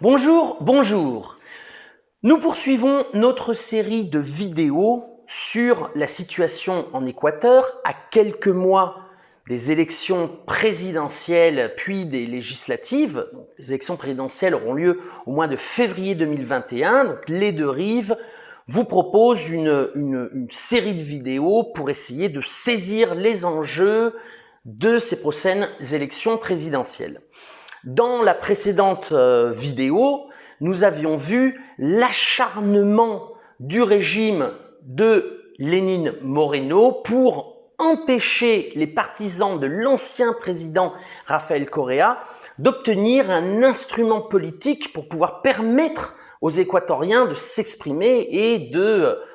Bonjour, bonjour. Nous poursuivons notre série de vidéos sur la situation en Équateur à quelques mois des élections présidentielles puis des législatives. Donc, les élections présidentielles auront lieu au mois de février 2021. Donc, les deux rives vous proposent une série de vidéos pour essayer de saisir les enjeux de ces prochaines élections présidentielles. Dans la précédente vidéo, nous avions vu l'acharnement du régime de Lénine Moreno pour empêcher les partisans de l'ancien président Rafael Correa d'obtenir un instrument politique pour pouvoir permettre aux Équatoriens de s'exprimer et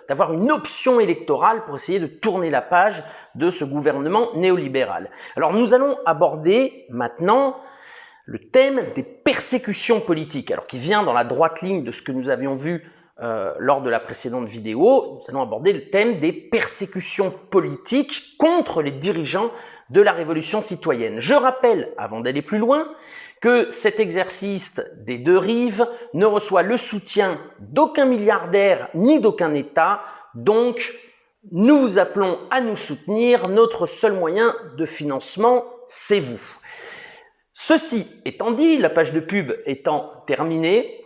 d'avoir une option électorale pour essayer de tourner la page de ce gouvernement néolibéral. Alors nous allons aborder maintenant le thème des persécutions politiques, alors qui vient dans la droite ligne de ce que nous avions vu lors de la précédente vidéo. Nous allons aborder le thème des persécutions politiques contre les dirigeants de la révolution citoyenne. Je rappelle, avant d'aller plus loin, que cet exercice des deux rives ne reçoit le soutien d'aucun milliardaire ni d'aucun État, donc nous vous appelons à nous soutenir. Notre seul moyen de financement, c'est vous. Ceci étant dit, la page de pub étant terminée,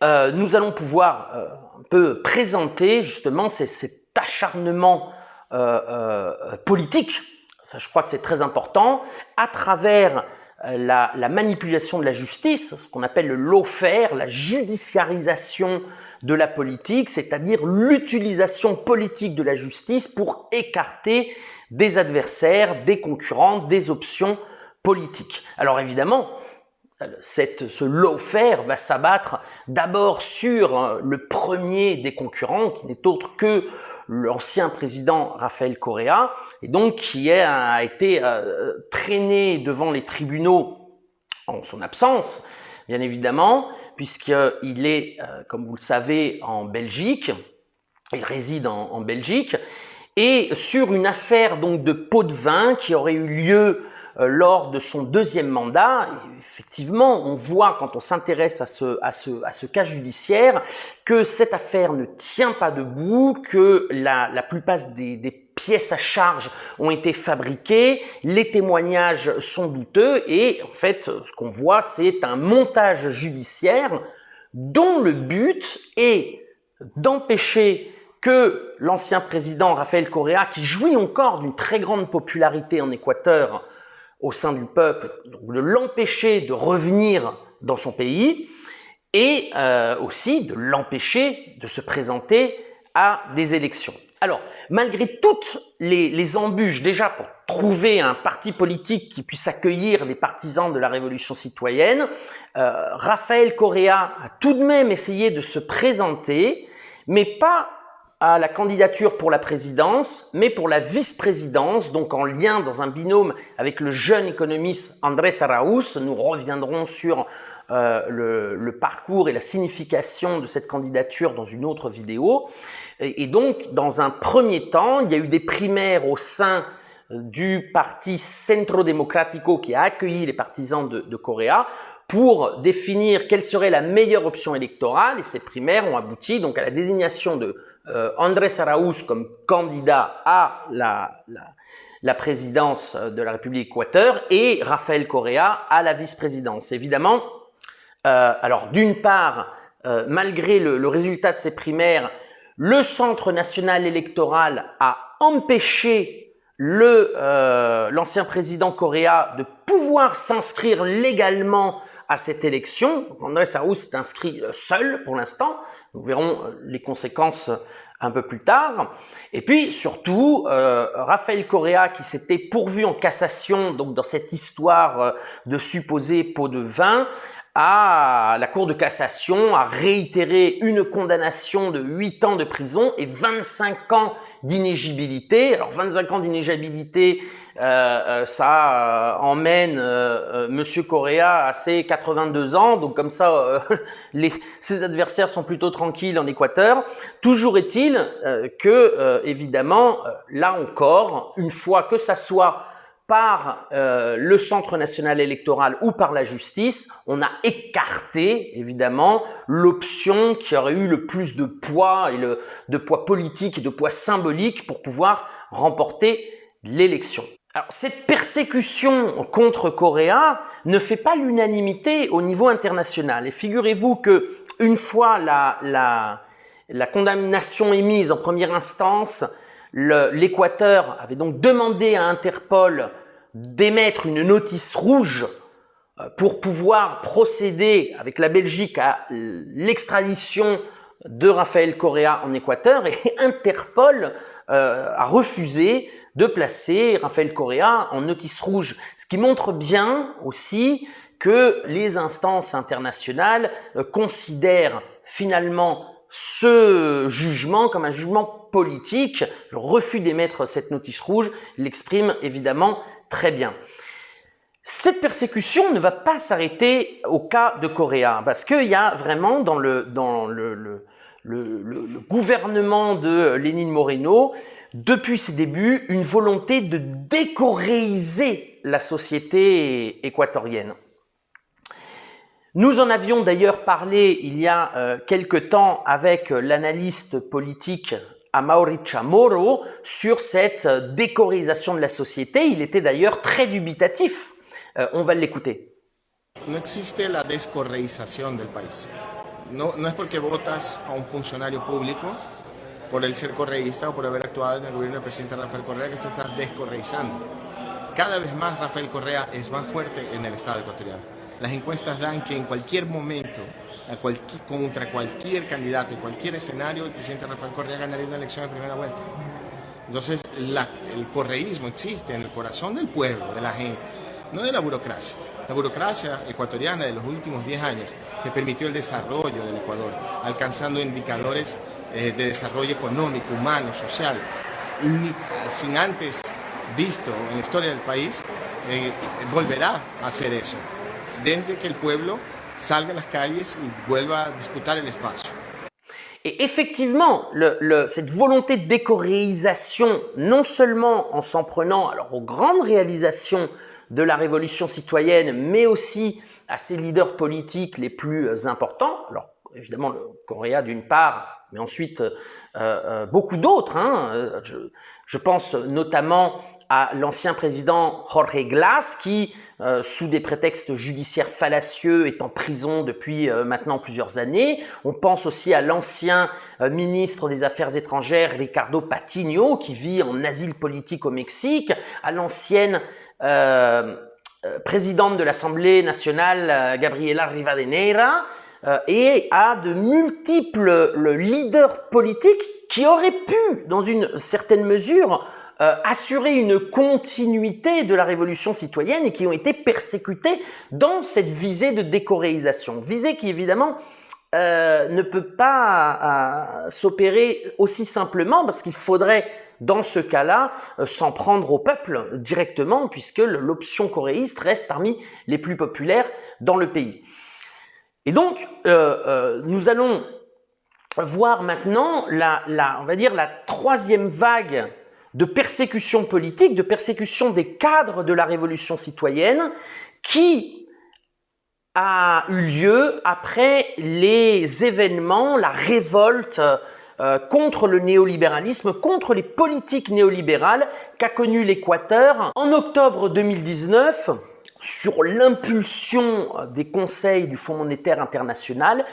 nous allons pouvoir un peu présenter justement cet acharnement politique, ça je crois que c'est très important, à travers la manipulation de la justice, ce qu'on appelle le lawfare, la judiciarisation de la politique, c'est-à-dire l'utilisation politique de la justice pour écarter des adversaires, des concurrents, des options politique. Alors évidemment, ce lawfare va s'abattre d'abord sur le premier des concurrents, qui n'est autre que l'ancien président Rafael Correa, et donc qui a été traîné devant les tribunaux en son absence, bien évidemment, puisqu'il est, comme vous le savez, en Belgique, il réside en Belgique, et sur une affaire donc de pot de vin qui aurait eu lieu lors de son deuxième mandat. Et effectivement, on voit quand on s'intéresse à ce cas judiciaire que cette affaire ne tient pas debout, que la plupart des pièces à charge ont été fabriquées, les témoignages sont douteux et en fait ce qu'on voit c'est un montage judiciaire dont le but est d'empêcher que l'ancien président Rafael Correa, qui jouit encore d'une très grande popularité en Équateur au sein du peuple, donc de l'empêcher de revenir dans son pays et aussi de l'empêcher de se présenter à des élections. Alors, malgré toutes les embûches déjà pour trouver un parti politique qui puisse accueillir les partisans de la révolution citoyenne, Rafael Correa a tout de même essayé de se présenter, mais pas à la candidature pour la présidence, mais pour la vice-présidence, donc en lien dans un binôme avec le jeune économiste Andrés Araúz. Nous reviendrons sur le parcours et la signification de cette candidature dans une autre vidéo. Et donc, dans un premier temps, il y a eu des primaires au sein du parti Centro Democrático qui a accueilli les partisans de Correa pour définir quelle serait la meilleure option électorale, et ces primaires ont abouti donc à la désignation de Andrés Araúz comme candidat à la présidence de la République d'Équateur et Rafael Correa à la vice-présidence. Évidemment, alors d'une part, malgré le résultat de ces primaires, le Centre national électoral a empêché l'ancien président Correa de pouvoir s'inscrire légalement à cette élection. Andrés Araúz s'est inscrit seul pour l'instant. Nous verrons les conséquences un peu plus tard. Et puis surtout, Rafael Correa, qui s'était pourvu en cassation donc dans cette histoire de supposé pot de vin, la Cour de cassation a réitéré une condamnation de 8 ans de prison et 25 ans d'inéligibilité. Alors 25 ans d'inéligibilité, ça emmène Monsieur Correa à ses 82 ans, donc comme ça ses adversaires sont plutôt tranquilles en Équateur. Toujours est-il que évidemment là encore, une fois que ça soit par le Centre national électoral ou par la justice, on a écarté évidemment l'option qui aurait eu le plus de poids, de poids politique et de poids symbolique pour pouvoir remporter l'élection. Alors, cette persécution contre Correa ne fait pas l'unanimité au niveau international. Et figurez-vous que une fois la condamnation émise en première instance, l'Équateur avait donc demandé à Interpol d'émettre une notice rouge pour pouvoir procéder avec la Belgique à l'extradition de Rafael Correa en Équateur, et Interpol a refusé de placer Rafael Correa en notice rouge, ce qui montre bien aussi que les instances internationales considèrent finalement ce jugement comme un jugement politique. Le refus d'émettre cette notice rouge l'exprime évidemment très bien. Cette persécution ne va pas s'arrêter au cas de Correa, parce qu'il y a vraiment dans le gouvernement de Lénine Moreno, depuis ses débuts, une volonté de décoréiser la société équatorienne. Nous en avions d'ailleurs parlé il y a quelque temps avec l'analyste politique Amaury Chamorro sur cette décoréisation de la société. Il était d'ailleurs très dubitatif. On va l'écouter. No existe la descorreización del país. No es porque votas a un funcionario público por el ser correísta o por haber actuado en el gobierno del presidente Rafael Correa que tú estás descorreizando. Cada vez más Rafael Correa es más fuerte en el Estado ecuatoriano. Las encuestas dan que en cualquier momento, contra cualquier candidato y cualquier escenario, el presidente Rafael Correa ganaría una elección en primera vuelta. Entonces, el correísmo existe en el corazón del pueblo, de la gente, no de la burocracia. La burocracia ecuatoriana de los últimos 10 años que permitió el desarrollo del Ecuador, alcanzando indicadores de desarrollo económico, humano, social, sin antes visto en la historia del país, volverá a hacer eso, desde que el pueblo salga a las calles y vuelva a disputar el espacio. Et effectivement, cette volonté de décoréisation, non seulement en s'en prenant aux grandes réalisations de la révolution citoyenne, mais aussi à ses leaders politiques les plus importants, alors évidemment le Correa d'une part, mais ensuite beaucoup d'autres, hein. Je pense notamment à l'ancien président Jorge Glass qui, sous des prétextes judiciaires fallacieux, est en prison depuis maintenant plusieurs années. On pense aussi à l'ancien ministre des Affaires étrangères Ricardo Patiño qui vit en asile politique au Mexique, à l'ancienne présidente de l'Assemblée nationale Gabriela Rivadeneira, et à de multiples leaders politiques qui auraient pu, dans une certaine mesure, assurer une continuité de la révolution citoyenne et qui ont été persécutés dans cette visée de décoréisation. Visée qui évidemment ne peut pas s'opérer aussi simplement, parce qu'il faudrait dans ce cas-là s'en prendre au peuple directement, puisque l'option coréiste reste parmi les plus populaires dans le pays. Et donc nous allons voir maintenant on va dire la troisième vague de persécution politique, de persécution des cadres de la révolution citoyenne qui a eu lieu après les événements, la révolte contre le néolibéralisme, contre les politiques néolibérales qu'a connu l'Équateur en octobre 2019, sur l'impulsion des conseils du Fonds monétaire international.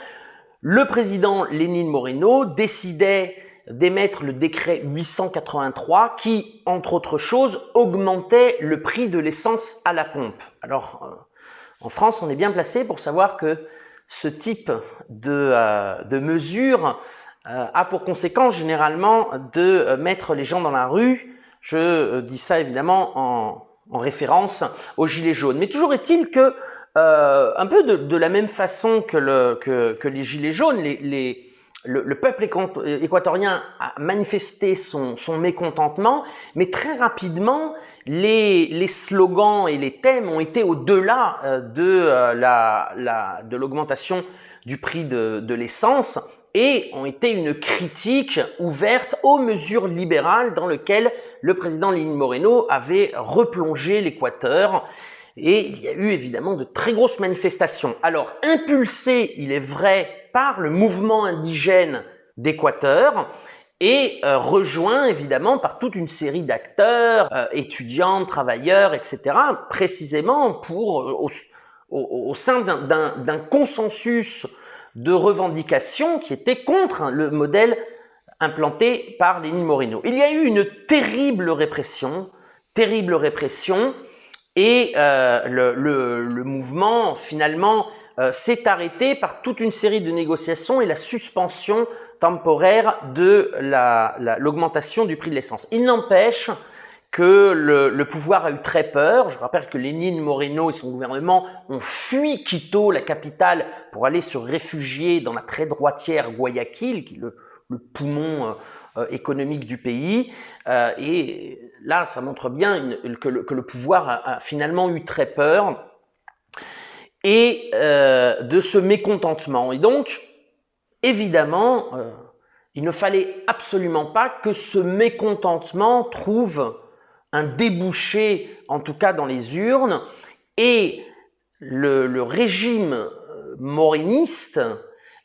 Le président Lénine Moreno décidait d'émettre le décret 883 qui, entre autres choses, augmentait le prix de l'essence à la pompe. Alors, en France, on est bien placé pour savoir que ce type de mesure a pour conséquence généralement de mettre les gens dans la rue. Je dis ça évidemment en référence aux Gilets jaunes. Mais toujours est-il que, un peu de la même façon que les Gilets jaunes, le peuple équatorien a manifesté son mécontentement, mais très rapidement, les slogans et les thèmes ont été au-delà de l'augmentation du prix de l'essence. et ont été une critique ouverte aux mesures libérales dans lesquelles le président Lénine Moreno avait replongé l'Équateur. Et il y a eu évidemment de très grosses manifestations. Alors, impulsées, il est vrai, par le mouvement indigène d'Équateur, et rejoint évidemment par toute une série d'acteurs, étudiants, travailleurs, etc., précisément pour, au sein d'un consensus de revendications qui était contre le modèle implanté par Lénine Moreno. Il y a eu une terrible répression, et le mouvement finalement s'est arrêté par toute une série de négociations et la suspension temporaire de l'augmentation du prix de l'essence. Il n'empêche que le pouvoir a eu très peur. Je rappelle que Lénine Moreno et son gouvernement ont fui Quito, la capitale, pour aller se réfugier dans la très droitière Guayaquil, qui est le poumon économique du pays. Et là, ça montre bien que le pouvoir a finalement eu très peur et de ce mécontentement. Et donc, évidemment, il ne fallait absolument pas que ce mécontentement trouve un débouché, en tout cas dans les urnes, et le régime moréniste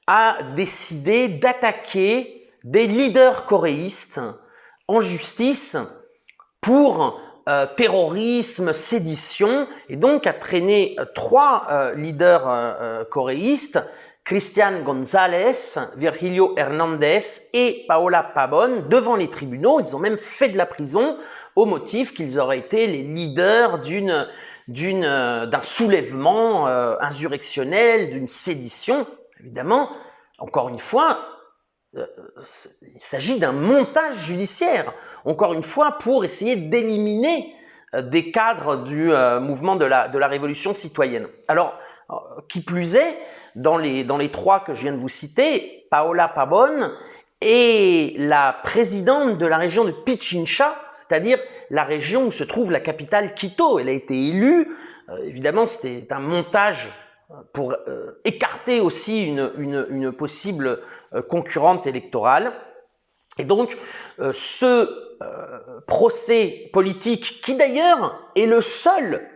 a décidé d'attaquer des leaders choréistes en justice pour terrorisme, sédition, et donc a traîné trois leaders choréistes, Cristian González, Virgilio Hernández et Paola Pabón, devant les tribunaux. Ils ont même fait de la prison au motif qu'ils auraient été les leaders d'un soulèvement insurrectionnel, d'une sédition. Évidemment, encore une fois, il s'agit d'un montage judiciaire, encore une fois pour essayer d'éliminer des cadres du mouvement de la révolution citoyenne. Alors, qui plus est, dans les trois que je viens de vous citer, Paola Pabón est la présidente de la région de Pichincha, c'est-à-dire la région où se trouve la capitale Quito. Elle a été élue, évidemment c'était un montage pour écarter aussi une possible concurrente électorale. Et donc, ce procès politique, qui d'ailleurs est le seul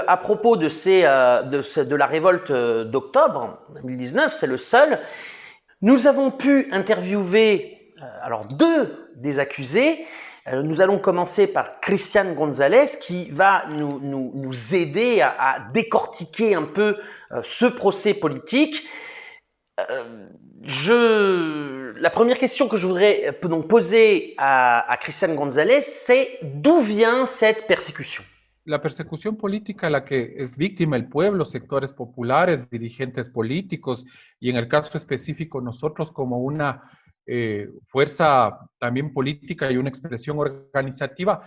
à propos de la révolte d'octobre 2019, c'est le seul. Nous avons pu interviewer alors deux des accusés. Nous allons commencer par Cristian González qui va nous aider à décortiquer un peu ce procès politique. La première question que je voudrais donc poser à Cristian González, c'est d'où vient cette persécution? La persecución política a la que es víctima el pueblo, sectores populares, dirigentes políticos y en el caso específico nosotros como una fuerza también política y una expresión organizativa,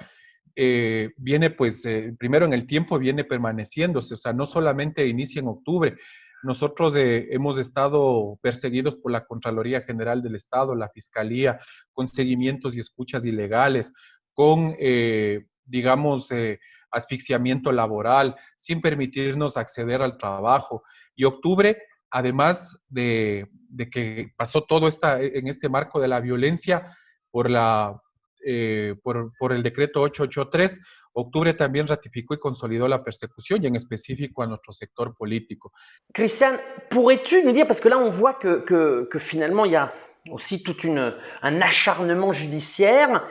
viene pues primero en el tiempo viene permaneciéndose, o sea, no solamente inicia en octubre. Nosotros hemos estado perseguidos por la Contraloría General del Estado, la Fiscalía, con seguimientos y escuchas ilegales, con, digamos, asfixiamiento laboral, sin permitirnos acceder al trabajo. Y octubre, además de que pasó todo en este marco de la violencia por el decreto 883, octubre también ratificó y consolidó la persecución y en específico a nuestro sector político. Cristian, pourrais-tu nous dire, parce que là on voit que finalement il y a aussi tout un acharnement judiciaire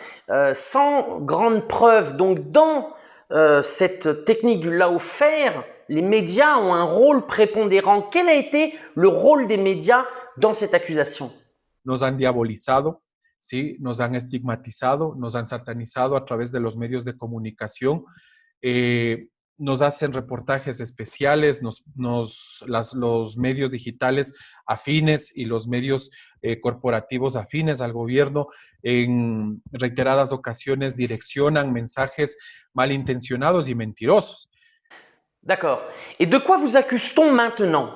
sans grande preuve. Donc dans cette technique du lawfare, les médias ont un rôle prépondérant. Quel a été le rôle des médias dans cette accusation? Nos han diabolizado, ¿sí? Nos han estigmatizado, nos han satanizado a través de los medios de comunicación, nos hacen reportajes especiales, los medios digitales afines y los medios corporativos afines al gobierno en reiteradas ocasiones direccionan mensajes malintencionados y mentirosos. D'accord. Et de quoi vous accuse-t-on maintenant?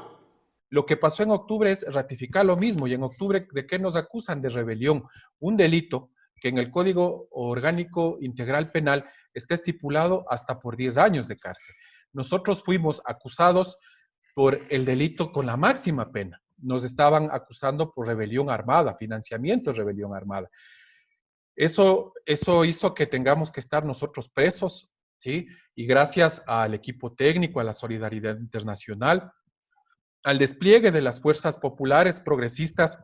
Lo que pasó en octubre es ratificar lo mismo. Y en octubre, ¿de qué nos acusan? De rebelión. Un delito que en el Código Orgánico Integral Penal está estipulado hasta por 10 años de cárcel. Nosotros fuimos acusados por el delito con la máxima pena, nos estaban acusando por rebelión armada, financiamiento de rebelión armada. Eso hizo que tengamos que estar nosotros presos, ¿sí? Y gracias al equipo técnico, a la solidaridad internacional, al despliegue de las fuerzas populares progresistas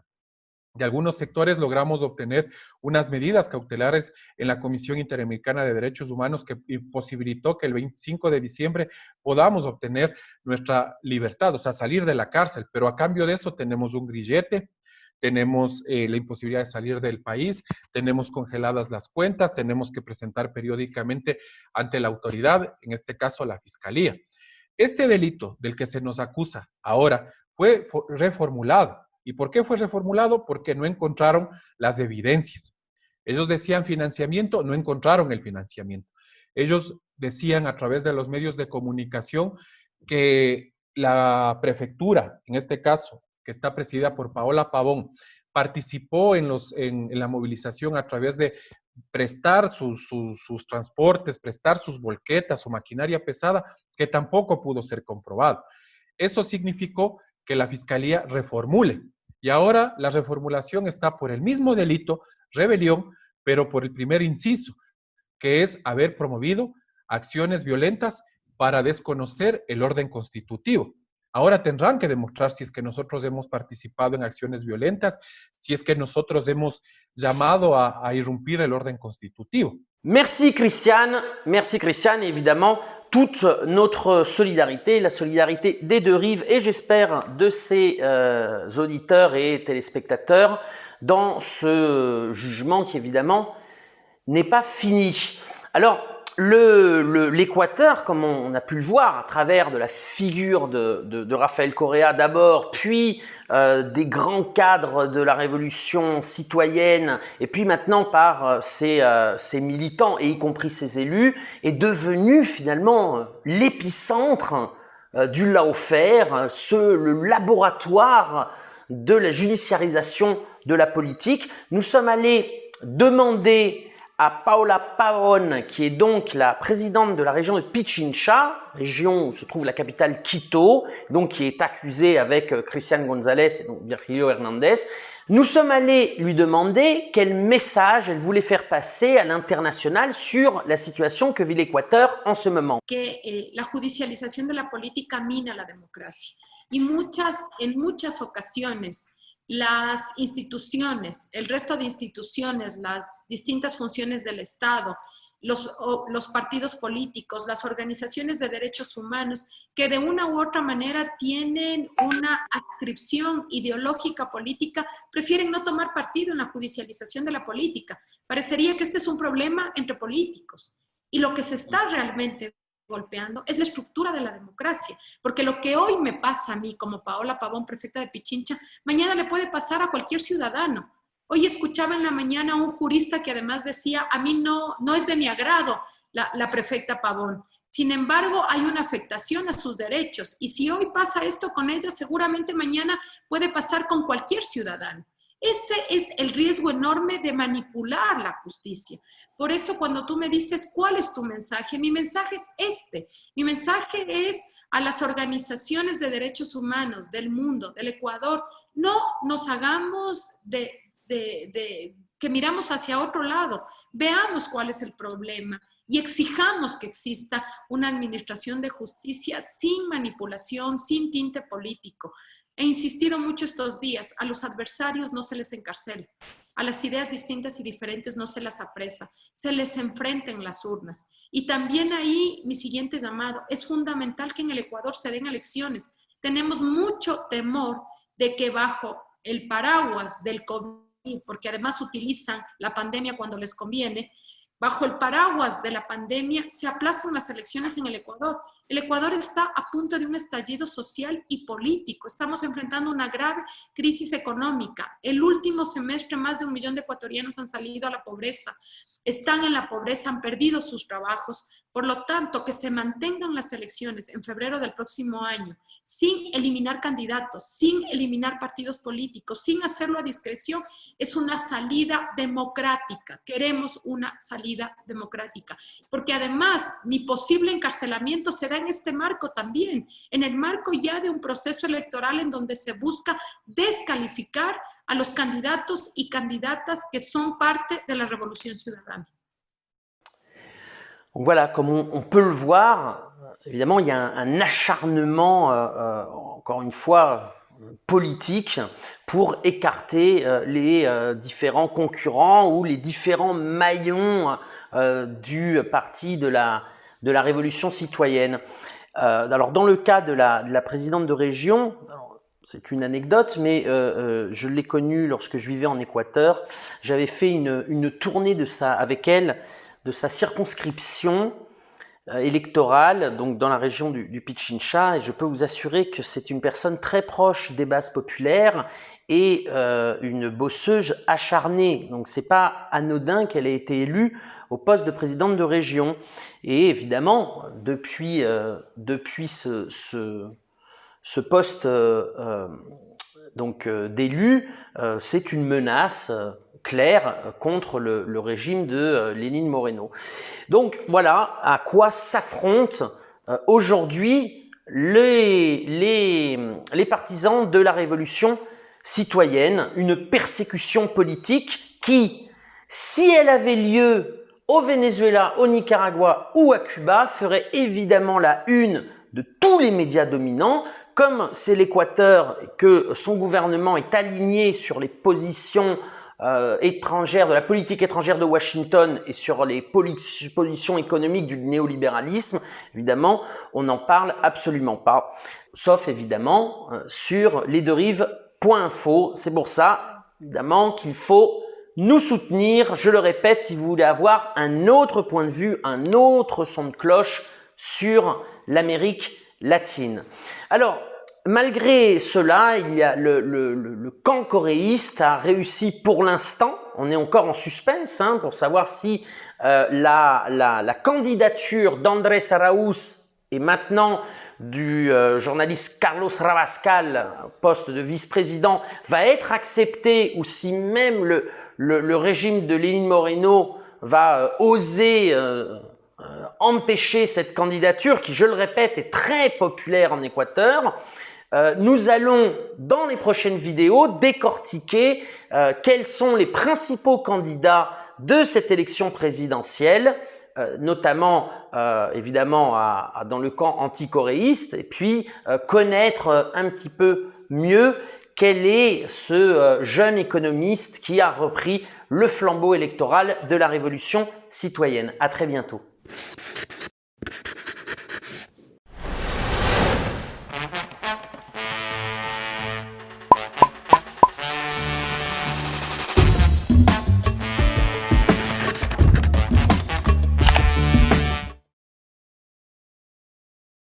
de algunos sectores, logramos obtener unas medidas cautelares en la Comisión Interamericana de Derechos Humanos que posibilitó que el 25 de diciembre podamos obtener nuestra libertad, o sea, salir de la cárcel, pero a cambio de eso tenemos un grillete, tenemos la imposibilidad de salir del país, tenemos congeladas las cuentas, tenemos que presentar periódicamente ante la autoridad, en este caso la Fiscalía. Este delito del que se nos acusa ahora fue reformulado. ¿Y por qué fue reformulado? Porque no encontraron las evidencias. Ellos decían financiamiento, no encontraron el financiamiento. Ellos decían a través de los medios de comunicación que la prefectura, en este caso, que está presidida por Paola Pavón, participó en la movilización a través de prestar sus transportes, prestar sus volquetas, su maquinaria pesada, que tampoco pudo ser comprobado. Eso significó que la Fiscalía reformule. Y ahora la reformulación está por el mismo delito, rebelión, pero por el primer inciso, que es haber promovido acciones violentas para desconocer el orden constitutivo. Ahora tendrán que demostrar si es que nosotros hemos participado en acciones violentas, si es que nosotros hemos llamado a irrumpir el orden constitutivo. Merci Christiane, évidemment, toute notre solidarité, la solidarité des deux rives et j'espère de ces auditeurs et téléspectateurs dans ce jugement qui évidemment n'est pas fini. Alors, l'Équateur, comme on a pu le voir à travers de la figure de Rafael Correa d'abord, puis des grands cadres de la révolution citoyenne, et puis maintenant par ses militants, et y compris ses élus, est devenu finalement l'épicentre du lawfare, le laboratoire de la judiciarisation de la politique. Nous sommes allés demander à Paola Pavón, qui est donc la présidente de la région de Pichincha, région où se trouve la capitale Quito, donc qui est accusée avec Cristian González et donc Virgilio Hernández. Nous sommes allés lui demander quel message elle voulait faire passer à l'international sur la situation que vit l'Équateur en ce moment. Que la judicialización de la política mina la democracia y en muchas ocasiones las instituciones, el resto de instituciones, las distintas funciones del Estado, los partidos políticos, las organizaciones de derechos humanos, que de una u otra manera tienen una adscripción ideológica política, prefieren no tomar partido en la judicialización de la política. Parecería que este es un problema entre políticos. Y lo que se está realmente golpeando es la estructura de la democracia, porque lo que hoy me pasa a mí como Paola Pavón, prefecta de Pichincha, mañana le puede pasar a cualquier ciudadano. Hoy escuchaba en la mañana a un jurista que además decía, a mí no es de mi agrado la prefecta Pavón. Sin embargo, hay una afectación a sus derechos y si hoy pasa esto con ella, seguramente mañana puede pasar con cualquier ciudadano. Ese es el riesgo enorme de manipular la justicia. Por eso cuando tú me dices, ¿cuál es tu mensaje? Mi mensaje es este. Mi mensaje es a las organizaciones de derechos humanos del mundo, del Ecuador, no nos hagamos que miramos hacia otro lado. Veamos cuál es el problema y exijamos que exista una administración de justicia sin manipulación, sin tinte político. He insistido mucho estos días, a los adversarios no se les encarcela, a las ideas distintas y diferentes no se las apresa, se les enfrenta en las urnas. Y también ahí mi siguiente llamado, es fundamental que en el Ecuador se den elecciones. Tenemos mucho temor de que bajo el paraguas del COVID, porque además utilizan la pandemia cuando les conviene, bajo el paraguas de la pandemia se aplazan las elecciones en el Ecuador. El Ecuador está a punto de un estallido social y político. Estamos enfrentando una grave crisis económica. El último semestre más de 1 millón de ecuatorianos han salido a la pobreza. Están en la pobreza, han perdido sus trabajos. Por lo tanto, que se mantengan las elecciones en febrero del próximo año, sin eliminar candidatos, sin eliminar partidos políticos, sin hacerlo a discreción, es una salida democrática. Queremos una salida democrática. Porque además, mi posible encarcelamiento se da en este marco también, en el marco ya de un proceso electoral en donde se busca descalificar a los candidatos y candidatas que son parte de la Revolución Ciudadana. Donc voilà, comme on peut le voir, évidemment, il y a un acharnement, encore une fois, politique pour écarter les différents concurrents ou les différents maillons du parti de la Révolution citoyenne. Alors, dans le cas de la présidente de région, c'est une anecdote, mais je l'ai connue lorsque je vivais en Équateur. J'avais fait une tournée avec elle de sa circonscription électorale, donc dans la région du Pichincha, et je peux vous assurer que c'est une personne très proche des bases populaires et une bosseuse acharnée. Donc c'est pas anodin qu'elle ait été élue au poste de présidente de région. Et évidemment, depuis ce poste d'élu, c'est une menace claire contre le régime de Lénine Moreno. Donc voilà à quoi s'affrontent aujourd'hui les partisans de la révolution citoyenne, une persécution politique qui, si elle avait lieu au Venezuela, au Nicaragua ou à Cuba, ferait évidemment la une de tous les médias dominants. Comme c'est l'Équateur et que son gouvernement est aligné sur les positions étrangères, de la politique étrangère de Washington et sur les positions économiques du néolibéralisme, évidemment, on n'en parle absolument pas. Sauf évidemment sur lesderives.info. C'est pour ça, évidemment, qu'il faut nous soutenir. Je le répète, si vous voulez avoir un autre point de vue, un autre son de cloche sur l'Amérique latine. Alors, malgré cela, il y a le camp coréiste a réussi pour l'instant, on est encore en suspense pour savoir si la candidature d'Andrés Araúz et maintenant du journaliste Carlos Rabascal, poste de vice-président, va être acceptée ou si même le régime de Lénine Moreno va oser empêcher cette candidature qui, je le répète, est très populaire en Équateur. Nous allons, dans les prochaines vidéos, décortiquer quels sont les principaux candidats de cette élection présidentielle, notamment évidemment dans le camp anticoréiste, et puis connaître un petit peu mieux quel est ce jeune économiste qui a repris le flambeau électoral de la révolution citoyenne. À très bientôt.